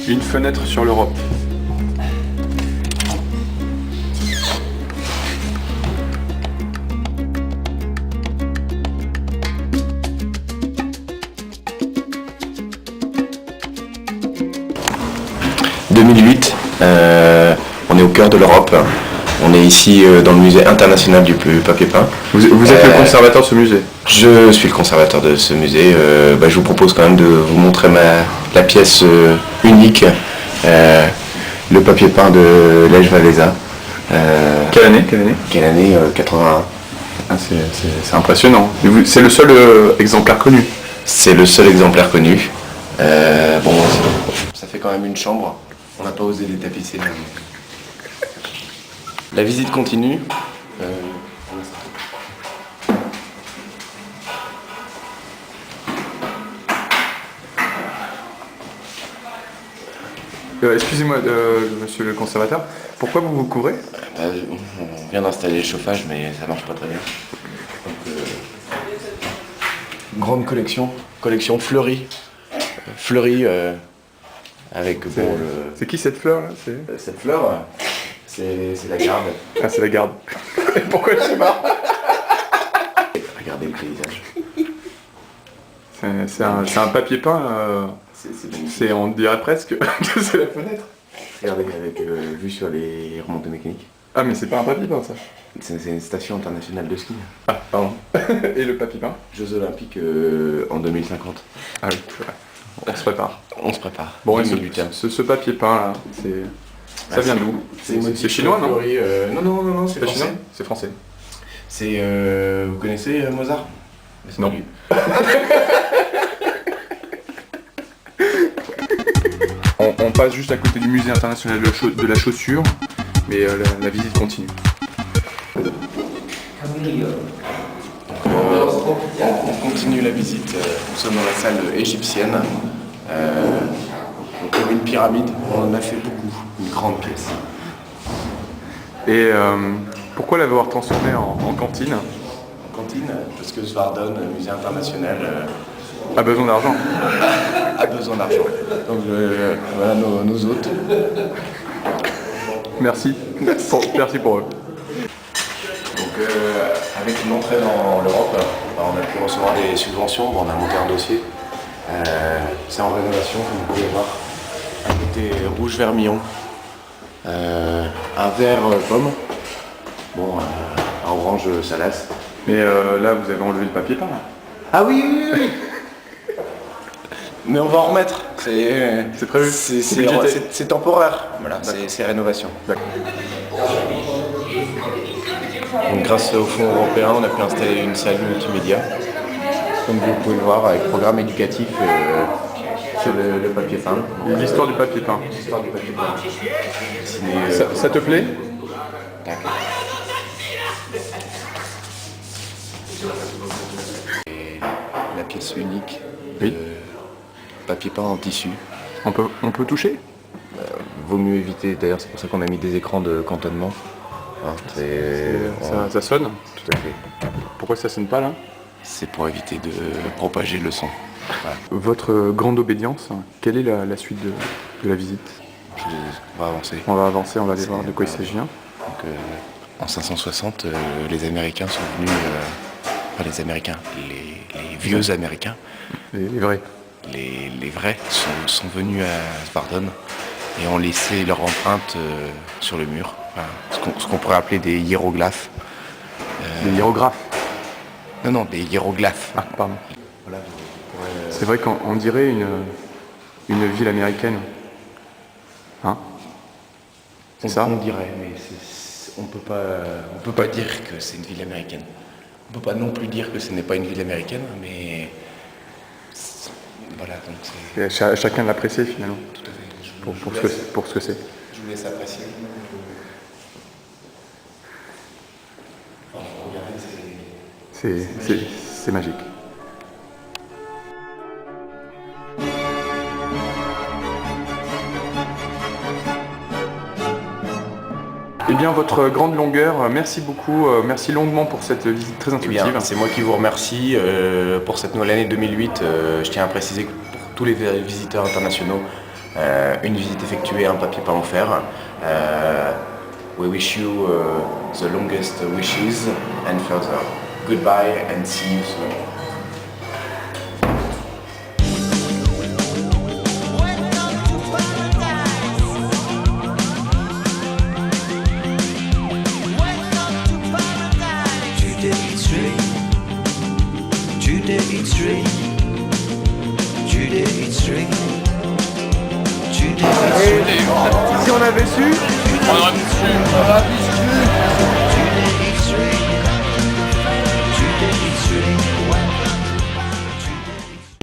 Une fenêtre sur l'Europe. « 2008, on est au cœur de l'Europe. On est ici dans le musée international du papier peint. Vous êtes le conservateur de ce musée? Je suis le conservateur de ce musée. Je vous propose quand même de vous montrer la pièce unique, le papier peint de Lech Walesa. Quelle année? Quelle année? 81. Ah, c'est impressionnant. C'est le seul exemplaire connu? C'est le seul exemplaire connu. Ça fait quand même une chambre. On n'a pas osé les tapisser. La visite continue. Excusez-moi, monsieur le conservateur, pourquoi vous vous couvrez? On vient d'installer le chauffage, mais ça marche pas très bien. Donc, grande collection fleurie. Avec C'est qui cette fleur là? cette fleur, c'est la garde. Ah, c'est la garde. Pourquoi je sais pas? Regardez le paysage. C'est un papier peint, on dirait presque que c'est la fenêtre. Regardez avec vue sur les remontées mécaniques. Ah, mais c'est pas un papier peint ça? C'est une station internationale de ski. Ah, pardon. Et le papier peint? Jeux olympiques en 2050. Ah oui, c'est vrai. On se prépare. On se prépare. Bon, et ce papier peint là, ça vient d'où? C'est chinois, non? Non, c'est C'est français. chinois? C'est français. C'est vous connaissez Mozart? C'est Non. pas lui. On passe juste à côté du musée international de la chaussure, mais la visite continue. On continue la visite. Nous sommes dans la salle égyptienne. Comme une pyramide, on en a fait beaucoup. Une grande pièce. Et pourquoi l'avoir transformé en cantine? En cantine, parce que Svardon, musée international, A besoin d'argent. a besoin d'argent. Donc voilà nos hôtes. Merci. Merci pour eux. Donc avec une entrée dans l'Europe, on a pu recevoir des subventions. Bon, on a monté un dossier. C'est en rénovation, comme vous pouvez voir. Un côté rouge vermillon. Un vert pomme. Bon, un orange salace. Mais là, vous avez enlevé le papier peint. Ah oui. Mais on va en remettre. C'est prévu. C'est temporaire. Voilà, c'est rénovation. D'accord. Donc grâce au fonds européen, on a pu installer une salle multimédia. Comme vous pouvez le voir, avec programme éducatif sur le papier peint. L'histoire du papier peint. L'histoire du papier peint. Signé, Ça te plaît? D'accord. Et la pièce unique Oui. de papier peint en tissu. On peut toucher? Vaut mieux éviter, d'ailleurs c'est pour ça qu'on a mis des écrans de cantonnement. Hein, Ça sonne? Tout à fait. Pourquoi ça sonne pas là? C'est pour éviter de propager le son. Voilà. Votre grande obédience, quelle est la suite de la visite? On va avancer. On va avancer, on va aller voir de quoi il s'agit. Donc, en 560, les Américains sont venus... Enfin les Américains, les vieux Américains. Les vrais. Les vrais sont venus à Svardon et ont laissé leur empreinte sur le mur. Enfin, ce qu'on pourrait appeler des hiéroglyphes. Des hiérographes. Non, des hiéroglyphes. Ah, pardon. Voilà, C'est vrai qu'on dirait une ville américaine. Hein? C'est ça? On dirait, mais on peut pas dire que c'est une ville américaine. On peut pas non plus dire que ce n'est pas une ville américaine, mais voilà, donc c'est... Et chacun l'apprécie finalement. Tout à fait. Pour ce que c'est. Je vous laisse apprécier. Enfin, regardez, C'est magique. Eh bien, votre grande longueur, merci beaucoup, merci longuement pour cette visite très Eh bien, intuitive. c'est moi qui vous remercie pour cette nouvelle année 2008. Je tiens à préciser que pour tous les visiteurs internationaux, une visite effectuée, un papier pas en fer. We wish you the longest wishes and further. Goodbye and see you soon. Si on avait su, On aurait pu.